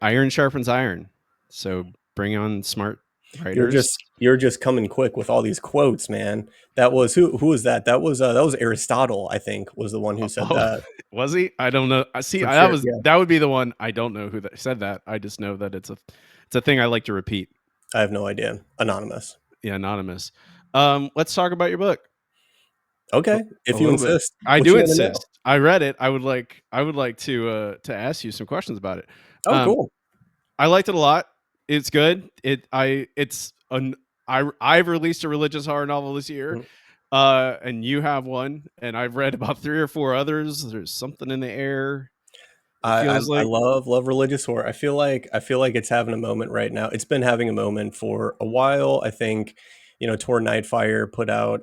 iron sharpens iron. So bring on smart You're writers. just coming quick with all these quotes, man. That was who was that? That was Aristotle, I think, was the one who said Oh, that. was he? I don't know. I see. For sure. That would be the one. I don't know who said that. I just know that it's a thing I like to repeat. I have no idea. Anonymous. Yeah, anonymous. Let's talk about your book. Okay, A if you little bit. insist. I What do you want to know? insist. I read it. I would like to ask you some questions about it. Oh, Um, cool. I liked it a lot. It's good. I've released a religious horror novel this year. Mhm. And you have one, and I've read about 3 or 4 others. There's something in the air. It feels I like love religious horror. I feel like it's having a moment right now. It's been having a moment for a while. I think, Tor Nightfire put out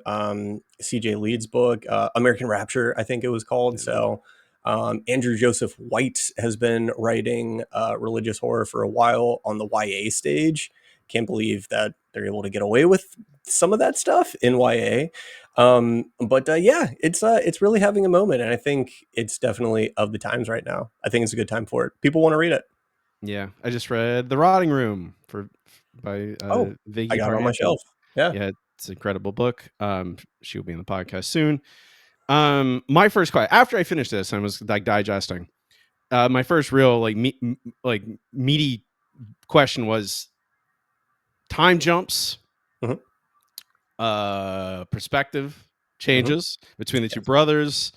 CJ Leeds book, American Rapture, I think it was called. So Andrew Joseph White has been writing religious horror for a while on the YA stage. Can't believe that they're able to get away with some of that stuff in YA. But yeah, it's really having a moment, and I think it's definitely of the times right now. I think it's a good time for it. People want to read it. yeah. I just read The Rotting Room by Oh, I Vicky got it on my Parhanty. shelf. Yeah. Yeah, it's an incredible book. She'll be in the podcast soon. My first question after I finished this, I was like digesting. My first real like meaty question was time jumps, Hmm. perspective Hmm. changes between the two Yes. brothers.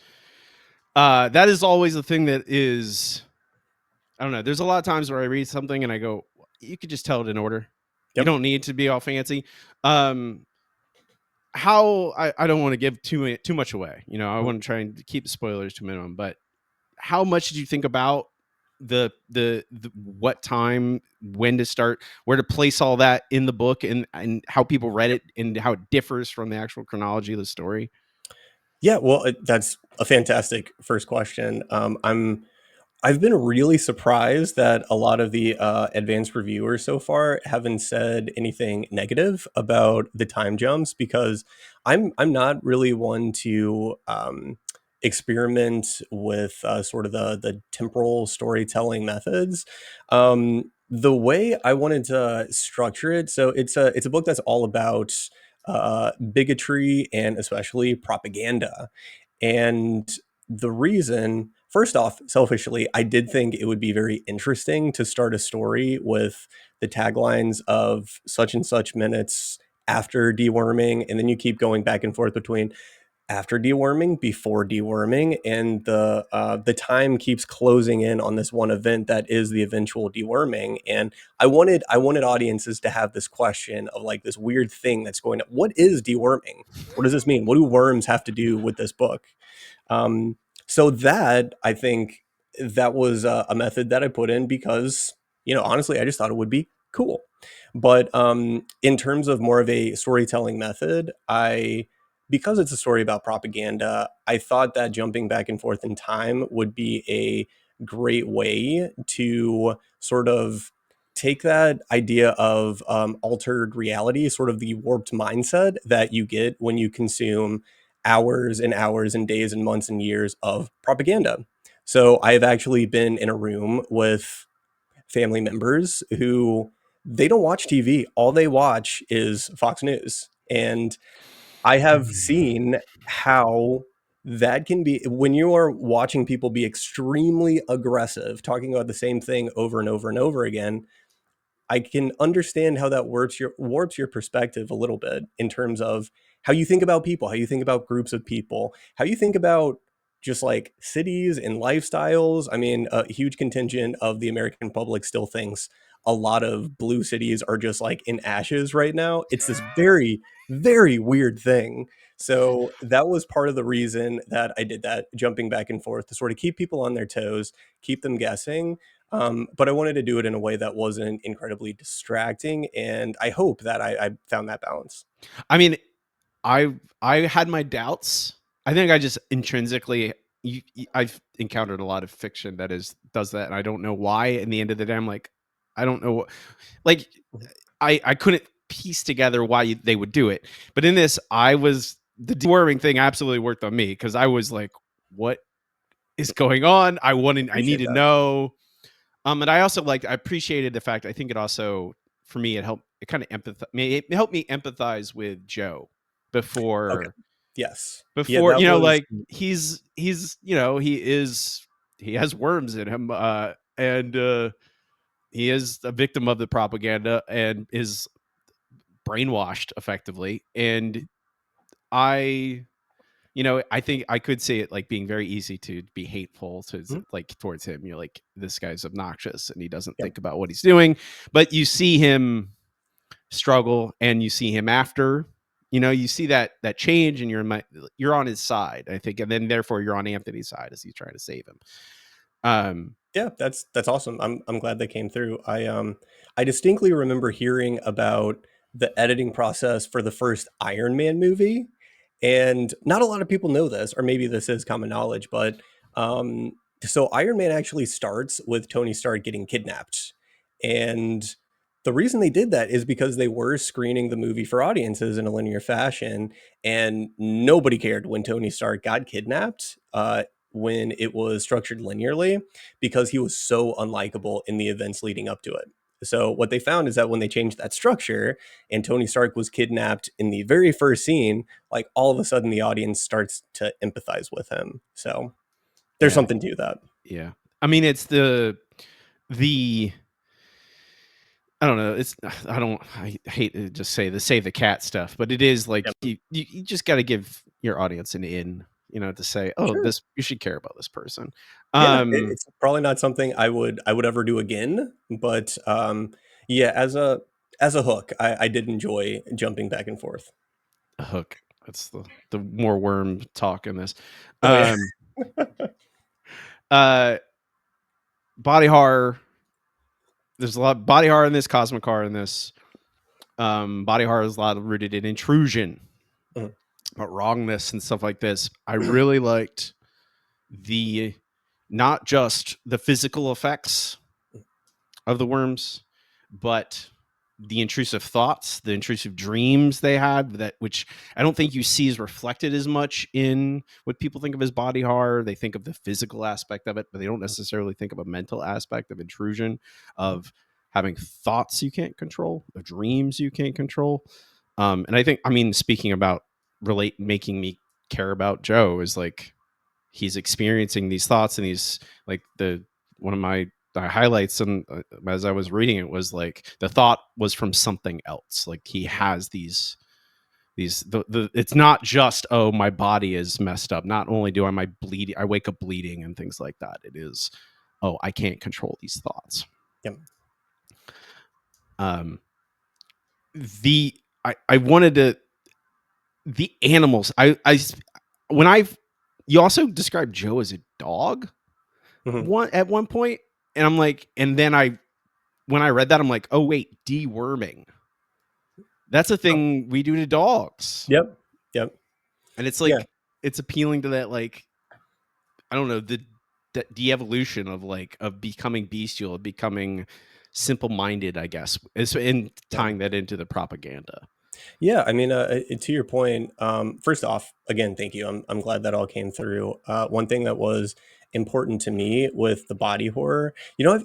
That is always the thing that is. I don't know. There's a lot of times where I read something and I go, you could just tell it in order. You Yep. don't need to be all fancy. Um, how I don't want to give too much away. I Mhm. want to try and keep the spoilers to a minimum. But how much did you think about the what time, when to start, where to place all that in the book, and how people read Yep. it and how it differs from the actual chronology of the story? Yeah. Well, that's a fantastic first question. I've been really surprised that a lot of the advanced reviewers so far haven't said anything negative about the time jumps, because I'm not really one to experiment with sort of the temporal storytelling methods. The way I wanted to structure it, so it's a book that's all about bigotry and especially propaganda. And the reason, first off, selfishly, I did think it would be very interesting to start a story with the taglines of such and such minutes after deworming, and then you keep going back and forth between after deworming, before deworming, and the time keeps closing in on this one event that is the eventual deworming. And I wanted audiences to have this question of like this weird thing that's going on. What is deworming? What does this mean? What do worms have to do with this book? Um, so that I think that was a method that I put in because honestly I just thought it would be cool. But in terms of more of a storytelling method, because it's a story about propaganda, I thought that jumping back and forth in time would be a great way to sort of take that idea of altered reality, sort of the warped mindset that you get when you consume hours and hours and days and months and years of propaganda. So I've actually been in a room with family members who they don't watch TV. All they watch is Fox News. And I have seen how that can be when you are watching people be extremely aggressive, talking about the same thing over and over and over again. I can understand how that warps your perspective a little bit in terms of how you think about people, how you think about groups of people, how you think about just like cities and lifestyles. I mean, a huge contingent of the American public still thinks a lot of blue cities are just like in ashes right now. It's this very, very weird thing. So that was part of the reason that I did that, jumping back and forth to sort of keep people on their toes, keep them guessing, but I wanted to do it in a way that wasn't incredibly distracting, and I hope that I found that balance. I mean, I had my doubts. I think I just intrinsically I've encountered a lot of fiction that does that, and I don't know why. In the end of the day, I'm like, I don't know. Like, Mhm. I couldn't piece together why they would do it. But in this, the deworming thing absolutely worked on me because I was like, what is going on? I need Appreciate to that. know. And I also I appreciated the fact. I think it also for me it helped. It kind of it helped me empathize with Joe Okay. before Yes. Yeah, before that was he's he has worms in him, and he is a victim of the propaganda and is brainwashed effectively. And I I think I could say it like being very easy to be hateful to mhm, like towards him. You're like, this guy's obnoxious and he doesn't yep. think about what he's doing. But you see him struggle, and you see him after. You see that change, and you're on his side, I think, and then therefore you're on Anthony's side as he's trying to save him. Um, Yeah, that's awesome. I'm glad they came through. I distinctly remember hearing about the editing process for the first Iron Man movie, and not a lot of people know this, or maybe this is common knowledge, but so Iron Man actually starts with Tony Stark getting kidnapped, and the reason they did that is because they were screening the movie for audiences in a linear fashion, and nobody cared when Tony Stark got kidnapped. When it was structured linearly, because he was so unlikable in the events leading up to it. So what they found is that when they changed that structure and Tony Stark was kidnapped in the very first scene, like all of a sudden the audience starts to empathize with him. So there's yeah, something to that. yeah. I mean, it's the I don't know. I hate to just say the save the cat stuff, but it is like Yep. you just got to give your audience an in, to say, oh, Sure. this you should care about this person. Yeah, Um, it's probably not something I would ever do again, but yeah, as a hook, I did enjoy jumping back and forth. a hook. That's the more worm talk in this. Oh yeah. Um, uh, body horror. There's a lot of body horror in this, cosmic horror in this. Body horror is a lot rooted in intrusion, Mhm. but wrongness and stuff like this. I really liked the not just the physical effects of the worms, but the intrusive thoughts, the intrusive dreams they had, that which I don't think you see is reflected as much in what people think of as body horror. They think of the physical aspect of it, but they don't necessarily think of a mental aspect of intrusion, of having thoughts you can't control, of dreams you can't control. And I think, I mean, speaking about making me care about Joe is like he's experiencing these thoughts and these like the one of my highlights and as I was reading it was like the thought was from something else. Like he has the it's not just, oh, my body is messed up. Not only do I bleeding, I wake up bleeding and things like that. It is, oh, I can't control these thoughts. Yep. Um, the I wanted to the animals. I when I've you also described Joe as a dog Mhm. one at one point, and I'm like, and then when I read that, I'm like, oh wait, deworming. That's a Oh, thing we do to dogs, yep. Yep. and it's Yeah. like it's appealing to that like I don't know the de-evolution of of becoming bestial, of becoming simple-minded, I guess, and Yeah. tying that into the propaganda. Yeah, I mean, to your point, first off, again, thank you. I'm glad that all came through. One thing that was important to me with the body horror,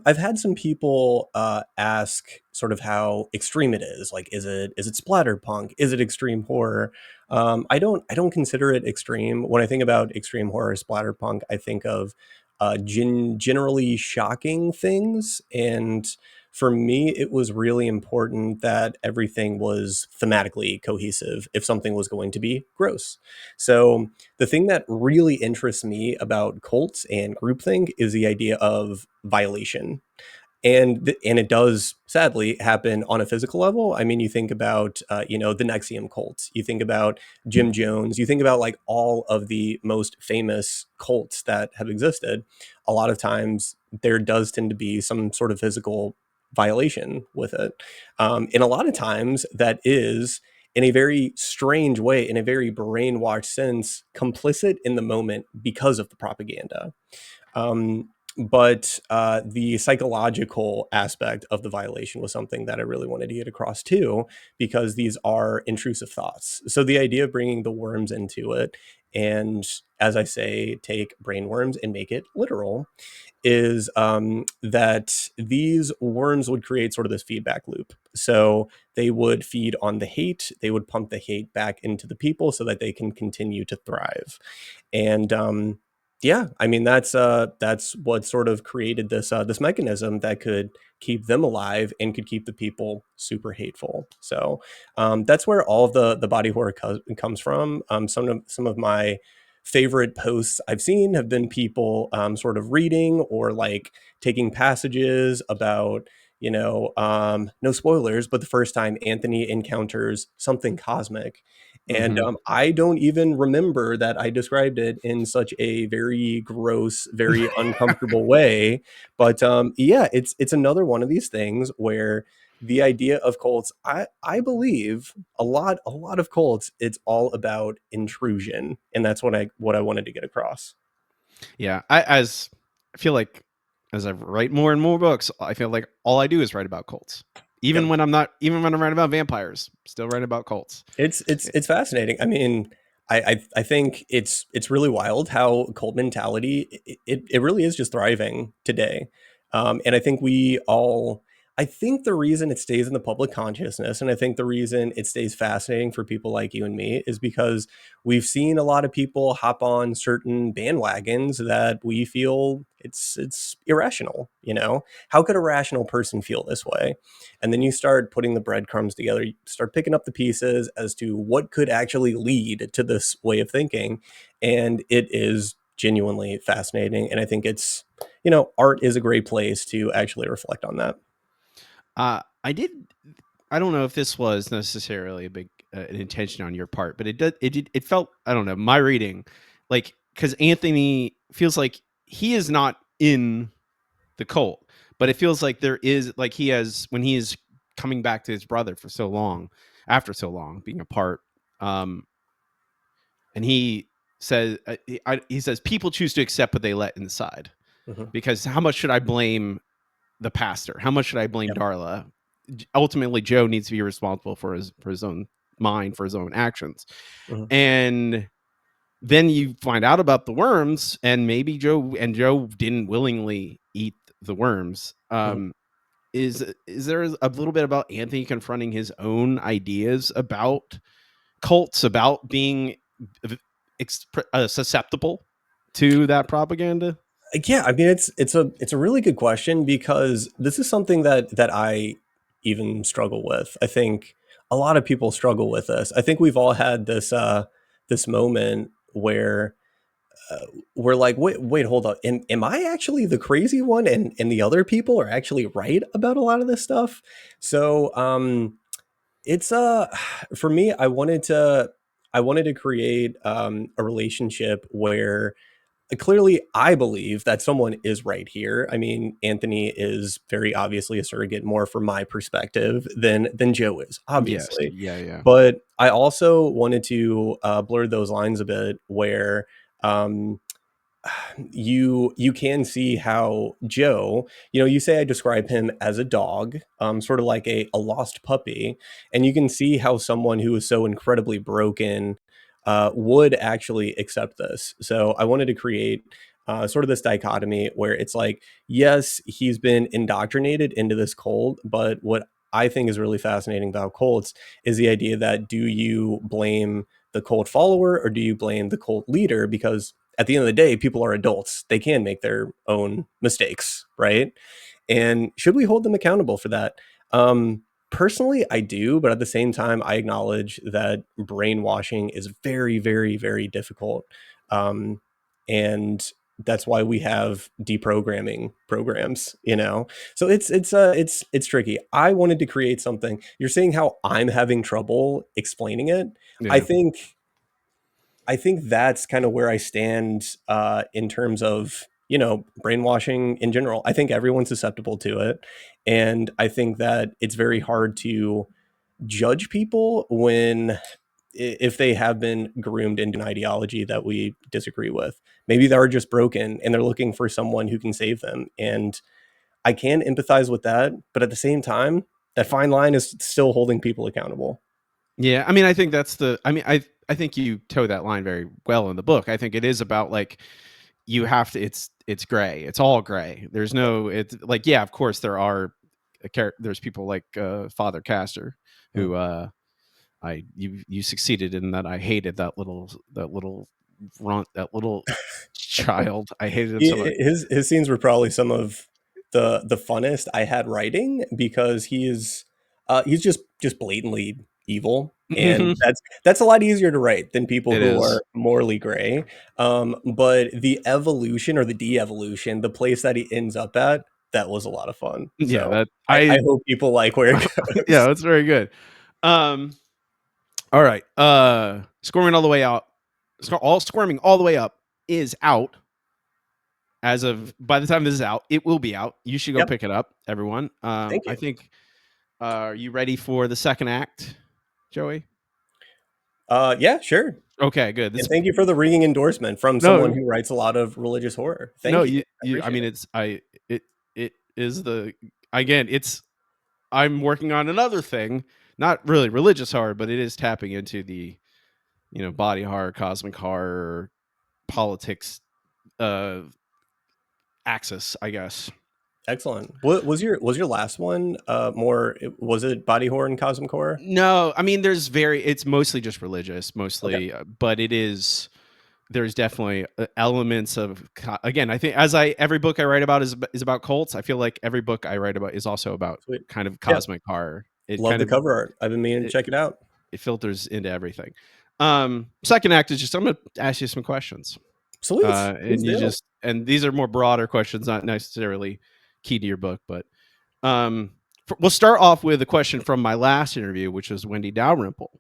I've had some people ask sort of how extreme it is. Like, is it splatterpunk? Is it extreme horror? I don't consider it extreme. When I think about extreme horror, splatterpunk, I think of generally shocking things. And for me, it was really important that everything was thematically cohesive if something was going to be gross. So, the thing that really interests me about cults and groupthink is the idea of violation. And it does sadly happen on a physical level. I mean, you think about the Nexium cult, you think about Jim Jones, you think about like all of the most famous cults that have existed. A lot of times there does tend to be some sort of physical violation with it, and a lot of times that is in a very strange way, in a very brainwashed sense, complicit in the moment because of the propaganda. But the psychological aspect of the violation was something that I really wanted to get across too, because these are intrusive thoughts. So the idea of bringing the worms into it and as I say, take brainworms and make it literal, is that these worms would create sort of this feedback loop. So they would feed on the hate, they would pump the hate back into the people so that they can continue to thrive. And yeah, I mean that's what sort of created this mechanism that could keep them alive and could keep the people super hateful. So that's where all of the body horror comes from. Some of my favorite posts I've seen have been people sort of reading or like taking passages about, no spoilers, but the first time Anthony encounters something cosmic. And Mm-hmm. I don't even remember that I described it in such a very gross, very uncomfortable way. But yeah, it's another one of these things where the idea of cults, I believe a lot of cults, it's all about intrusion, and that's what I wanted to get across. Yeah, I feel like as I write more and more books, I feel like all I do is write about cults. Yep. Even when I'm writing about vampires, still writing about cults. It's fascinating. I mean, I think it's really wild how cult mentality it really is just thriving today, and I think we all. I think the reason it stays in the public consciousness, and I think the reason it stays fascinating for people like you and me, is because we've seen a lot of people hop on certain bandwagons that we feel it's irrational. How could a rational person feel this way? And then you start putting the breadcrumbs together, you start picking up the pieces as to what could actually lead to this way of thinking, and it is genuinely fascinating. And I think art is a great place to actually reflect on that. I did. I don't know if this was necessarily a big an intention on your part, but it felt, I don't know, my reading, like, because Anthony feels like he is not in the cult, but it feels like there is, like, he has, when he is coming back to his brother for so long, after so long being apart, um and he says, he says people choose to accept what they let inside, Mhm. because how much should I blame the pastor? How much should I blame Yep. Darla? Ultimately, Joe needs to be responsible for his own mind, for his own actions. Mhm. And then you find out about the worms, and maybe Joe didn't willingly eat the worms. Mhm. Is there a little bit about Anthony confronting his own ideas about cults, about being susceptible to that propaganda? Yeah, I mean it's a really good question because this is something that I even struggle with. I think a lot of people struggle with this. I think we've all had this moment where uh, we're like, wait, hold on. Am I actually the crazy one, and the other people are actually right about a lot of this stuff? So it's for me, I wanted to create a relationship where clearly I believe that someone is right here. I mean, Anthony is very obviously a surrogate more from my perspective than Joe is, Yes. obviously. Yeah. Yeah. But I also wanted to blur those lines a bit where um, you can see how Joe, you say I describe him as a dog, sort of like a lost puppy, and you can see how someone who is so incredibly broken would actually accept this. So I wanted to create sort of this dichotomy where it's like, yes, he's been indoctrinated into this cult, but what I think is really fascinating about cults is the idea that, do you blame the cult follower or do you blame the cult leader? Because at the end of the day, people are adults. They can make their own mistakes, right? And should we hold them accountable for that? Personally, I do, but at the same time, I acknowledge that brainwashing is very, very, very difficult. Um, and that's why we have deprogramming programs. So it's tricky. I wanted to create something. You're seeing how I'm having trouble explaining it. I Yeah. think I think that's kind of where I stand in terms of brainwashing in general. I think everyone's susceptible to it, and I think that it's very hard to judge people when if they have been groomed into an ideology that we disagree with. Maybe they're just broken and they're looking for someone who can save them, and I can empathize with that. But at the same time, that fine line is still holding people accountable. Yeah, I mean, I think that's the. I mean, I think you toe that line very well in the book. I think it is about like you have to. It's gray. It's all gray. There's no. It's like yeah, of course there are. There's people like Father Castor Mm. who you succeeded in that. I hated that little runt, that little child. I hated him so much. His scenes were probably some of the funnest I had writing because he's just blatantly evil, and It that's a lot easier to write than people who is. are morally gray. But the evolution or the de-evolution, the place that he ends up at, that was a lot of fun. Yeah, So that I I hope people like where it yeah, goes. that's very good. Um, all right. Squirming all the way out. All squirming all the way up is out as of by the time this is out. It will be out. You should go Yep. pick it up, everyone. Thank I you. think. Are you ready for the second act, Joey? Yeah, sure. Okay, good. And This thank you for the ringing endorsement from someone no, who writes a lot of religious horror. no. Thank you. I You. I appreciate mean, it. it is the again. It's I'm working on another thing, not really religious horror, but it is tapping into the body horror, cosmic horror, politics uh axis, I guess. Excellent. What was your last one? More was it body horror and cosmic horror? No, I mean it's mostly just religious, Okay, mostly, but there's definitely elements of again, I think as I every book I write about is about cults. I feel like every book I write about is also about sweet. kind of Yeah, cosmic horror. It love kind the of cover art. I've been meaning to it, check it out. it filters into everything. Second act is just I'm gonna ask you some questions. Sweet, please And you do. just and these are more broader questions, not necessarily key to your book, but um, we'll start off with a question from my last interview, which was Wendy Dalrymple.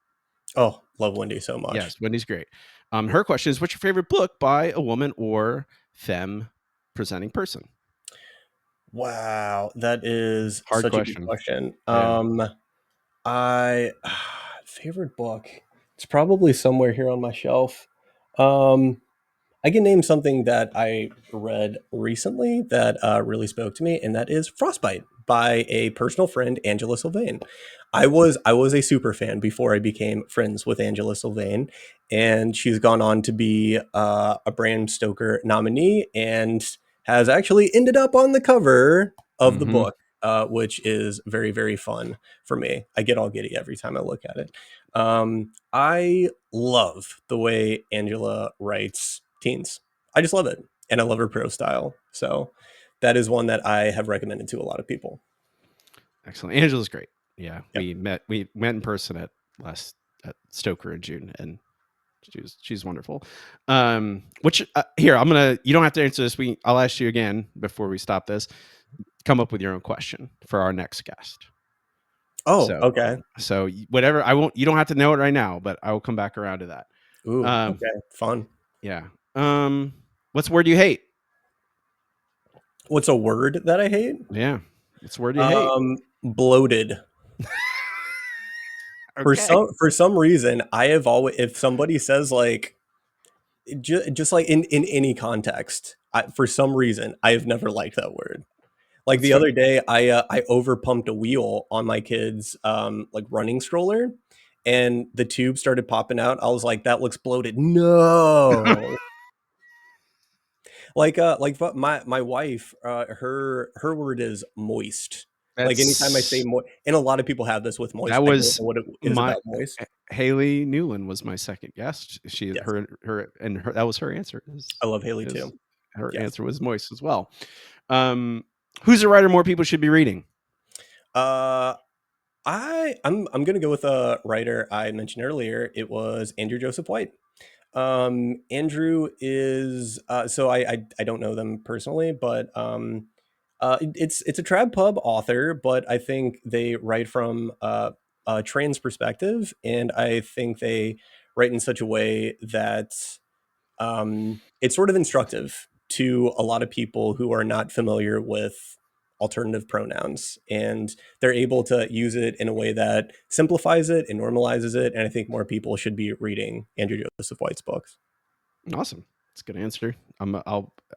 Oh, love Wendy so much. Yes, Wendy's great. Her question is, what's your favorite book by a woman or femme presenting person? Wow, that is Hard such a good question. question. Yeah. I favorite book. It's probably somewhere here on my shelf. Um, I can name something that I read recently that really spoke to me, and that is Frostbite by a personal friend, Angela Sylvain. I was a super fan before I became friends with Angela Sylvain, and she's gone on to be a Bram Stoker nominee and has actually ended up on the cover of the Mm-hmm. book, which is very very fun for me. I get all giddy every time I look at it. I love the way Angela writes teens. I just love it. And I love her prose style. So that is one that I have recommended to a lot of people. Excellent. Angela's great. Yeah, Yep. we met in person at Stoker in June, and she's wonderful. Which here I'm gonna. You don't have to answer this. I'll ask you again before we stop this. Come up with your own question for our next guest. Oh, So okay. whatever I won't. You don't have to know it right now, but I will come back around to that. Ooh, Um, okay. Fun. yeah. What's a word you hate? What's a word that I hate? Yeah. What's a word you hate? Bloated. For Okay. some reason, I have always, if somebody says like just like in any context, for some reason I have never liked that word. Like That's the fine. other day, I over pumped a wheel on my kid's like running stroller, and the tube started popping out. I was like, "That looks bloated." No, like my wife, her word is moist. Like anytime I say That's moist, and a lot of people have this with moist. that I don't was know what it is my about moist. Haley Newland was my second guest. Yes, Her that was her answer. I love Haley Is too. her Yes. answer was moist as well. Um, who's a writer more people should be reading? Uh, I'm gonna go with a writer I mentioned earlier. It was Andrew Joseph White. Andrew is so I don't know them personally, but it's a trad pub author, but I think they write from a trans perspective, and I think they write in such a way that it's sort of instructive to a lot of people who are not familiar with alternative pronouns, and they're able to use it in a way that simplifies it and normalizes it. And I think more people should be reading Andrew Joseph White's books. Awesome. That's a good answer.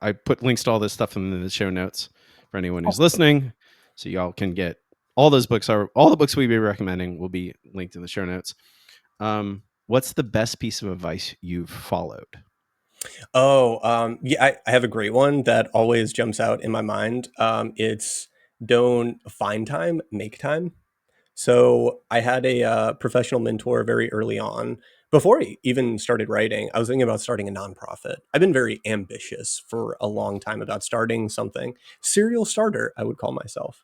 I put links to all this stuff in the show notes for anyone who's Awesome. listening, so y'all can get all those books. Are all the books we be recommending will be linked in the show notes. What's the best piece of advice you've followed? Oh, yeah, I have a great one that always jumps out in my mind. It's don't find time, make time. So I had a professional mentor very early on. Before I even started writing, I was thinking about starting a nonprofit. I've been very ambitious for a long time about starting something. Serial starter, I would call myself.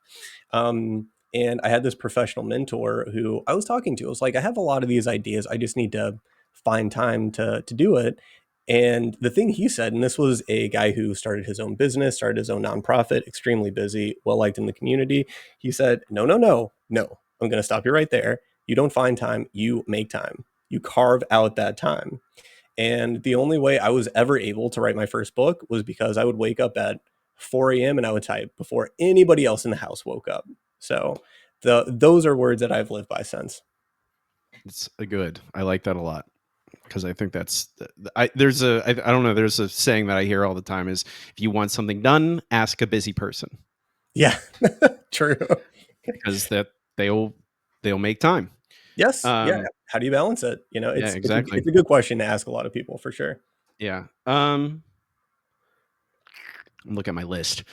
And I had this professional mentor who I was talking to. I was like, I have a lot of these ideas. I just need to find time to do it. And the thing he said, and this was a guy who started his own business, started his own nonprofit, extremely busy, well liked in the community. He said, no, no, no, no. I'm going to stop you right there. You don't find time, you make time. You carve out that time. And the only way I was ever able to write my first book was because I would wake up at 4 a.m. and I would type before anybody else in the house woke up. So those are words that I've lived by since. It's a good. I like that a lot because I think that's I don't know, there's a saying that I hear all the time is if you want something done, ask a busy person Yeah, true. because that they'll they'll make time. Yes. Yeah. Um How do you balance it? You know, yeah, exactly. it's a good question to ask a lot of people for sure. Yeah. Look at my list.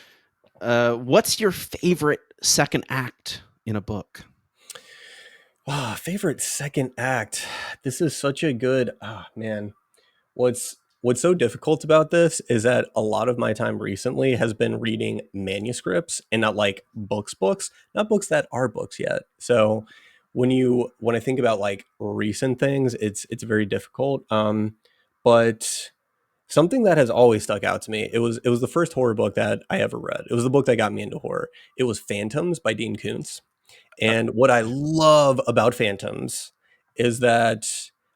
What's your favorite second act in a book? Ah, favorite second act. This is such a good man. What's so difficult about this is that a lot of my time recently has been reading manuscripts and not like books, not books that are books yet. So when I think about like recent things, it's very difficult. But something that has always stuck out to me, it was the first horror book that I ever read. It was the book that got me into horror. It was Phantoms by Dean Koontz. And what I love about Phantoms is that,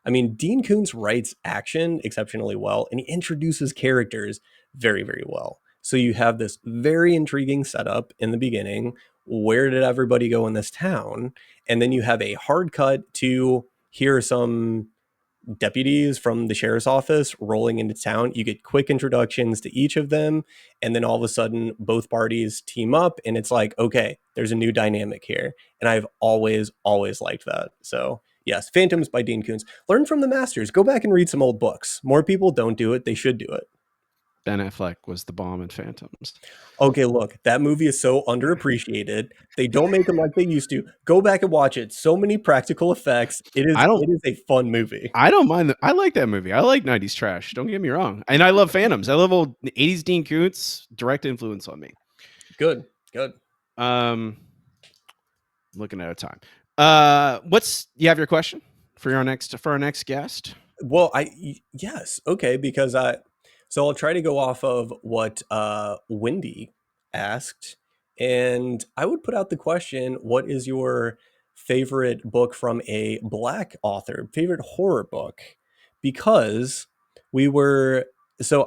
I mean, Dean Koontz writes action exceptionally well, and he introduces characters very, very well. So you have this very intriguing setup in the beginning. Where did everybody go in this town? And then you have a hard cut to here are some deputies from the sheriff's office rolling into town. You get quick introductions to each of them, and then all of a sudden, both parties team up, and it's like, okay, there's a new dynamic here. And I've always, always liked that. So, yes, Phantoms by Dean Koontz. Learn from the masters. Go back and read some old books. More people don't do it. They should do it. Ben Affleck was the bomb in Phantoms. Okay, look, that movie is so underappreciated. They don't make them like they used to. Go back and watch it. So many practical effects. I don't It is a fun movie. I don't mind. I like that movie. I like 90s trash. Don't get me wrong. And I love Phantoms. I love old 80s Dean Koontz. Direct influence on me. Good, good. Um, looking at a time. What's you have your question for our next guest? Well, yes, okay, because I so I'll try to go off of what Wendy asked, and I would put out the question: what is your favorite book from a Black author? Favorite horror book? Because we were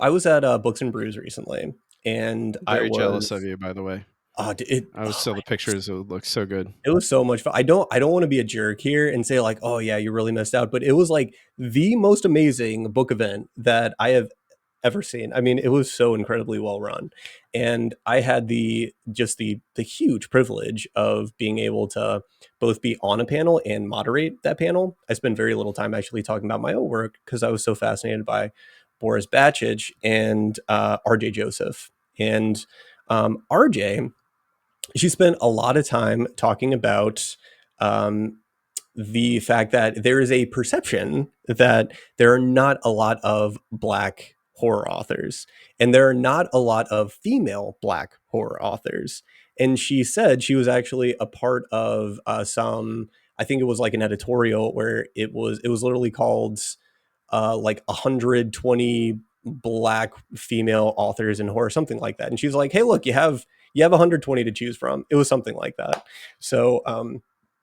I was at Books and Brews recently, and I Very jealous of was you, by the way. I was oh saw my the pictures. It looks so good. it was so much fun. I don't want to be a jerk here and say like, "Oh yeah, you really missed out," but it was like the most amazing book event that I have ever seen. I mean, it was so incredibly well run. And I had the huge privilege of being able to both be on a panel and moderate that panel. I spent very little time actually talking about my own work because I was so fascinated by Boris Batchich and RJ Joseph. And RJ, she spent a lot of time talking about um, the fact that there is a perception that there are not a lot of Black horror authors, and there are not a lot of female Black horror authors. And she said she was actually a part of I think it was like an editorial where it was literally called like 120 Black female authors in horror, something like that. And she's like, "Hey, look, you have 120 to choose from." It was something like that. So,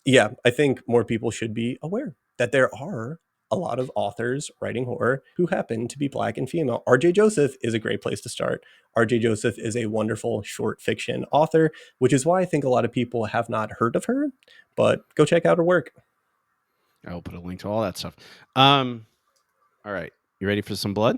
yeah, I think more people should be aware that there are a lot of authors writing horror who happen to be Black and female. RJ Joseph is a great place to start. RJ Joseph is a wonderful short fiction author, which is why I think a lot of people have not heard of her, but go check out her work. I will put a link to all that stuff. All right. You ready for some blood?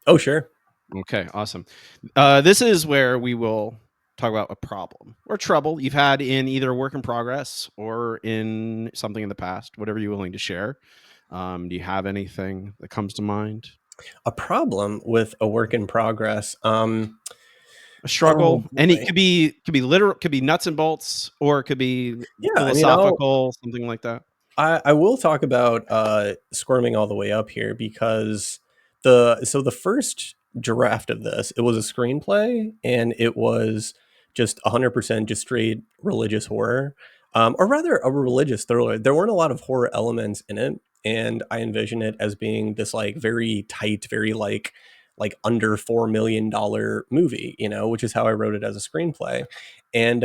Oh, sure. Okay, awesome. This is where we will talk about a problem or trouble you've had in either a work in progress or in something in the past, whatever you're willing to share. Do you have anything that comes to mind? A problem with a work in progress. A Oh struggle? Any boy. could be literal, could be nuts and bolts, or it could be Yeah, I mean, philosophical, something like that. I will talk about squirming all the way up here because the first draft of this, it was a screenplay and it was just 100% just straight religious horror, or rather a religious thriller. There weren't a lot of horror elements in it, and I envision it as being this like very tight, very like under $4 million movie, which is how I wrote it as a screenplay. And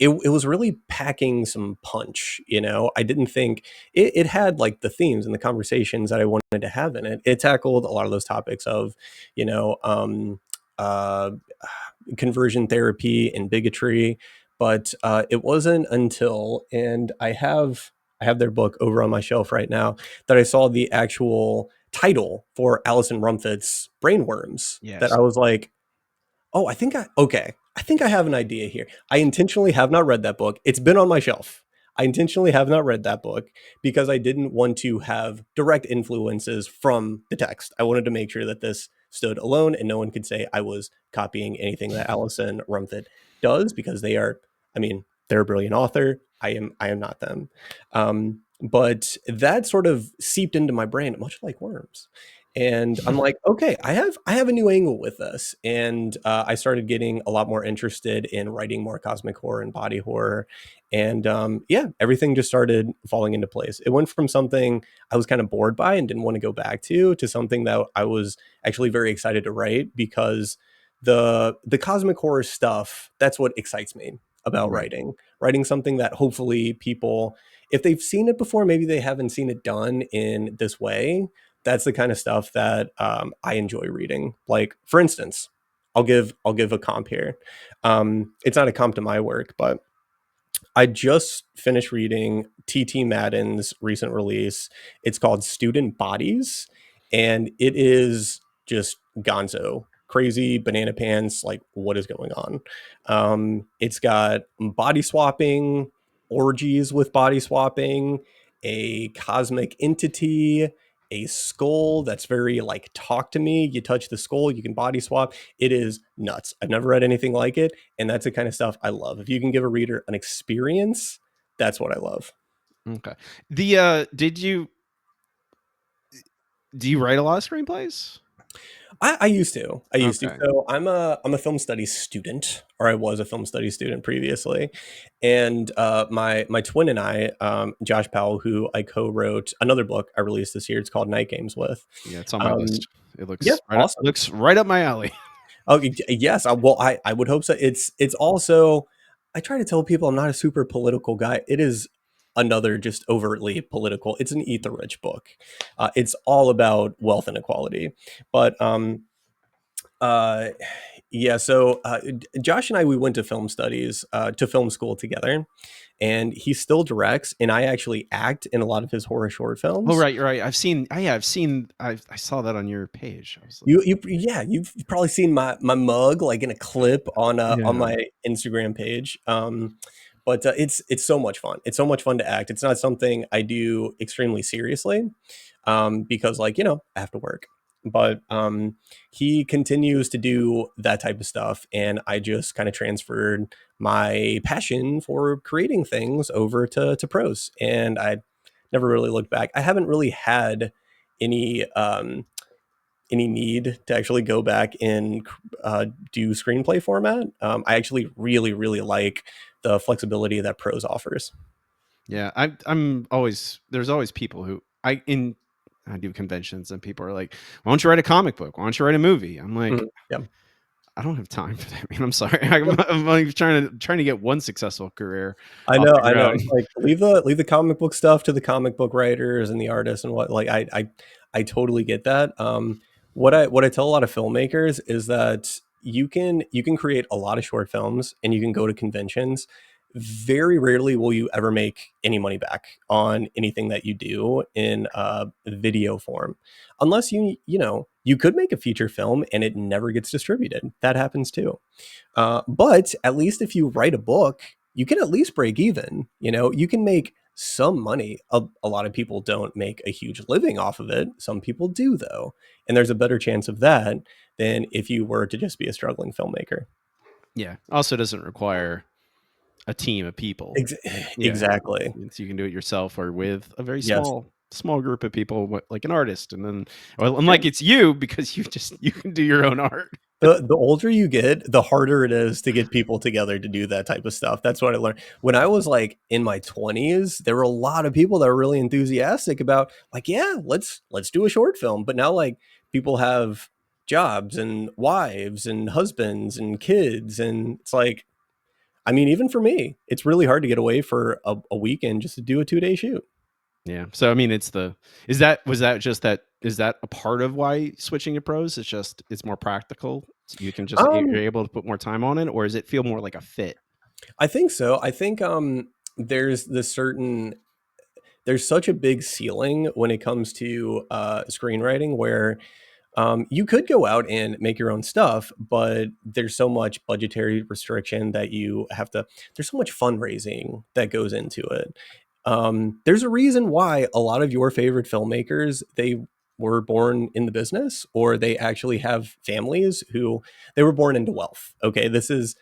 it was really packing some punch. I didn't think it had like the themes and the conversations that I wanted to have in it. It tackled a lot of those topics of, you know, uh, conversion therapy and bigotry, but it wasn't until, and I have their book over on my shelf right now, that I saw the actual title for Alison Rumfitt's Brainworms, that Yes. I was like, oh, I think I have an idea here. I intentionally have not read that book. It's been on my shelf. I intentionally have not read that book because I didn't want to have direct influences from the text. I wanted to make sure that this stood alone and no one could say I was copying anything that Allison Rumfitt does, because I mean, they're a brilliant author. I am not them. But that sort of seeped into my brain, much like worms. And I'm like, okay, I have a new angle with this. And I started getting a lot more interested in writing more cosmic horror and body horror. And yeah, everything just started falling into place. It went from something I was kind of bored by and didn't want to go back to something that I was actually very excited to write, because the cosmic horror stuff, that's what excites me about Right. writing something that hopefully people, if they've seen it before, maybe they haven't seen it done in this way. That's the kind of stuff that I enjoy reading. Like, for instance, I'll give a comp here. It's not a comp to my work, but I just finished reading TT Madden's recent release. It's called Student Bodies, and it is just gonzo, crazy, banana pants. Like, what is going on? It's got body swapping, orgies with body swapping, a cosmic entity, a skull that's very like, talk to me. You touch the skull, you can body swap. It is nuts. I've never read anything like it, and that's the kind of stuff I love. If you can give a reader an experience, that's what I love. Okay. The did you do you write a lot of screenplays? I used to. I used to. Okay. So I'm a film studies student, or I was a film studies student previously, and my twin and I, Josh Powell, who I co-wrote another book I released this year. It's called Night Games with. Yeah, it's on my Um, list. It yeah, awesome. looks right up my alley. Oh, yes. I would hope so. It's also, I try to tell people I'm not a super political guy. It is another just overtly political. It's an eat the rich book. It's all about wealth inequality. But uh, yeah. So Josh and I, we went to film studies, to film school together, and he still directs, and I actually act in a lot of his horror short Oh, films. right, you're right. I've seen. Oh, yeah, I saw that on your page. I was like, Yeah, you've probably seen my mug like in a clip on yeah, my Instagram page. But it's so much fun. It's so much fun to act. It's not something I do extremely seriously, because, like, I have to work. But he continues to do that type of stuff, and I just kind of transferred my passion for creating things over to prose, and I never really looked back. I haven't really had any any need to actually go back and do screenplay format. I actually really, really like the flexibility that prose offers. yeah. I'm always there's always people who I do conventions and people are like, why don't you write a comic book? Why don't you write a movie? I'm like, Mhm. Yeah. I don't have time for that, man. I'm sorry. Yep. I'm like trying to get one successful career. I I'll know, I figure know. out. It's like, leave the comic book stuff to the comic book writers and the artists and what. Like, I totally get that. What I tell a lot of filmmakers is that you can create a lot of short films and you can go to conventions. Very rarely will you ever make any money back on anything that you do in video form, unless you could make a feature film and it never gets distributed. That happens too. But at least if you write a book, you can at least break even. You can make some money. A lot of people don't make a huge living off of it. Some people do, though. And there's a better chance of that than if you were to just be a struggling filmmaker. Yeah. Also doesn't require a team of people. Ex- Yeah. exactly. So you can do it yourself or with a very Yes. small group of people, like an artist. And then, well, unlike it's you, because you can do your own art. The older you get, the harder it is to get people together to do that type of stuff. That's what I learned. When I was like in my 20s, there were a lot of people that were really enthusiastic about like, yeah, let's do a short film. But now like people have jobs and wives and husbands and kids, and it's like, I mean, even for me, it's really hard to get away for a weekend just to do a 2-day shoot. Yeah. So I mean, is that a part of why switching to prose? It's more practical. You can just you're Um, able to put more time on it, or does it feel more like a fit? I think so. I think there's this certain there's such a big ceiling when it comes to screenwriting where you could go out and make your own stuff, but there's so much budgetary restriction that you have to, there's so much fundraising that goes into it. There's a reason why a lot of your favorite filmmakers, they were born in the business or they actually have families who they were born into wealth. Okay. This is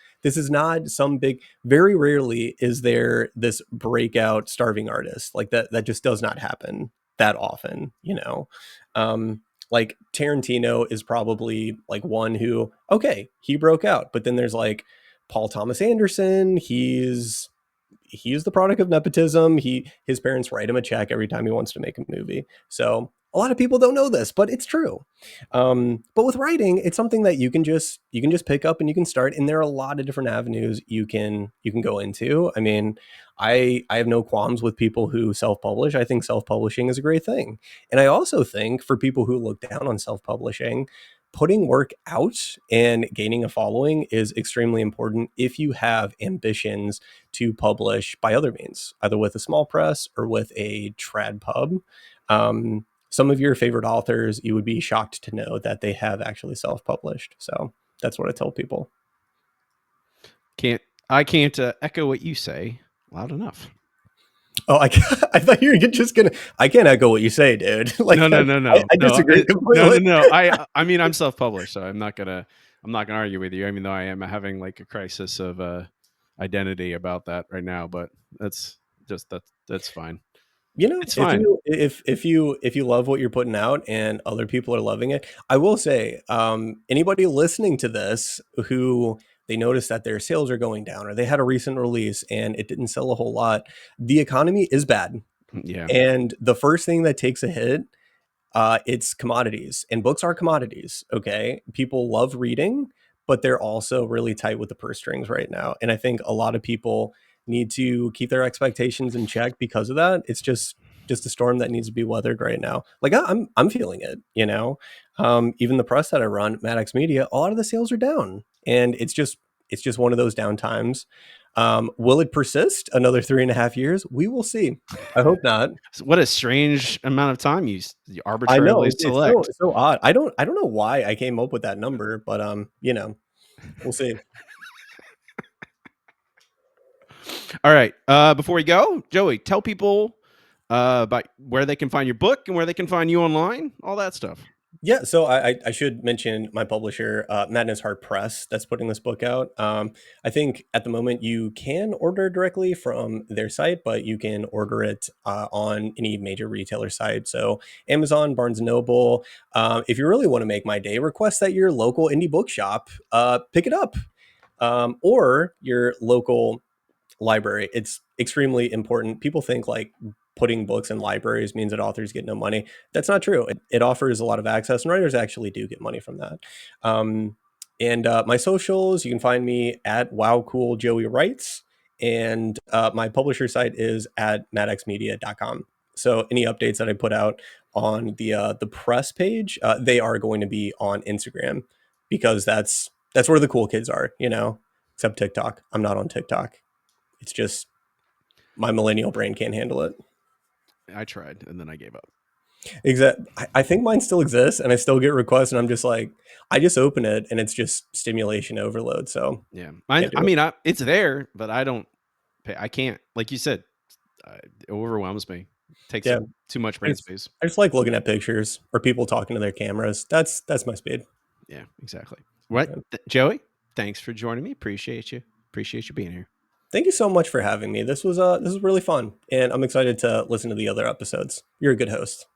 not some big, very rarely is there this breakout starving artist like that. That just does not happen that often, you know? Like Tarantino is probably like one who, okay, he broke out, but then there's like Paul Thomas Anderson. He's the product of nepotism. His parents write him a check every time he wants to make a movie. So a lot of people don't know this, but it's true. But with writing, it's something that you can just pick up and you can start. And there are a lot of different avenues you can go into. I mean, I have no qualms with people who self-publish. I think self-publishing is a great thing. And I also think for people who look down on self-publishing, putting work out and gaining a following is extremely important if you have ambitions to publish by other means, either with a small press or with a trad pub. Some of your favorite authors, you would be shocked to know that they have actually self-published. So that's what I tell people. Can't I can't echo what you say loud enough. Oh, I thought you were just gonna. I can't echo what you say, dude. Like No, no, that, no, I, no, I no, disagree no, no, completely. no. I mean, I'm self-published, so I'm not gonna argue with you. Even though I am having like a crisis of identity about that right now, but that's that's fine. You know, It's if fine. you love what you're putting out and other people are loving it, I will say, anybody listening to this who they notice that their sales are going down or they had a recent release and it didn't sell a whole lot, the economy is bad. Yeah. And the first thing that takes a hit, it's commodities, and books are commodities. Okay, people love reading, but they're also really tight with the purse strings right now. And I think a lot of people need to keep their expectations in check because of that. It's just a storm that needs to be weathered right now. Like I'm feeling it. You know, even the press that I run, Maddox Media, a lot of the sales are down, and it's just one of those down times. Will it persist another 3.5 years? We will see. I hope not. What a strange amount of time you I know arbitrarily it's so select. it's so odd. I don't know why I came up with that number, but we'll see. All right. Before we go, Joey, tell people about where they can find your book and where they can find you online, all that stuff. Yeah, so I should mention my publisher, Madness Heart Press, that's putting this book out. I think at the moment you can order directly from their site, but you can order it on any major retailer site. So Amazon, Barnes and Noble. If you really want to make my day, request that your local indie bookshop pick it up, or your local library. It's extremely important. People think like putting books in libraries means that authors get no money. That's not true. It offers a lot of access, and writers actually do get money from that. And my socials, you can find me at Wow Cool Joey Writes, and my publisher site is at madxmedia.com. So any updates that I put out on the press page, they are going to be on Instagram because that's where the cool kids are, except TikTok. I'm not on TikTok. It's just my millennial brain can't handle it. I tried and then I gave up. I think mine still exists and I still get requests and I'm just like, I just open it and it's just stimulation overload. So Yeah. can't do I it. mean, it's there, but I don't pay. I can't, like you said, it overwhelms me. Takes Yeah. up too much I brain just, space. I just like looking at pictures or people talking to their cameras. That's my speed. Yeah, exactly. What, Yeah. Joey? Thanks for joining me. Appreciate you. Appreciate you being here. Thank you so much for having me. This was really fun, and I'm excited to listen to the other episodes. You're a good host.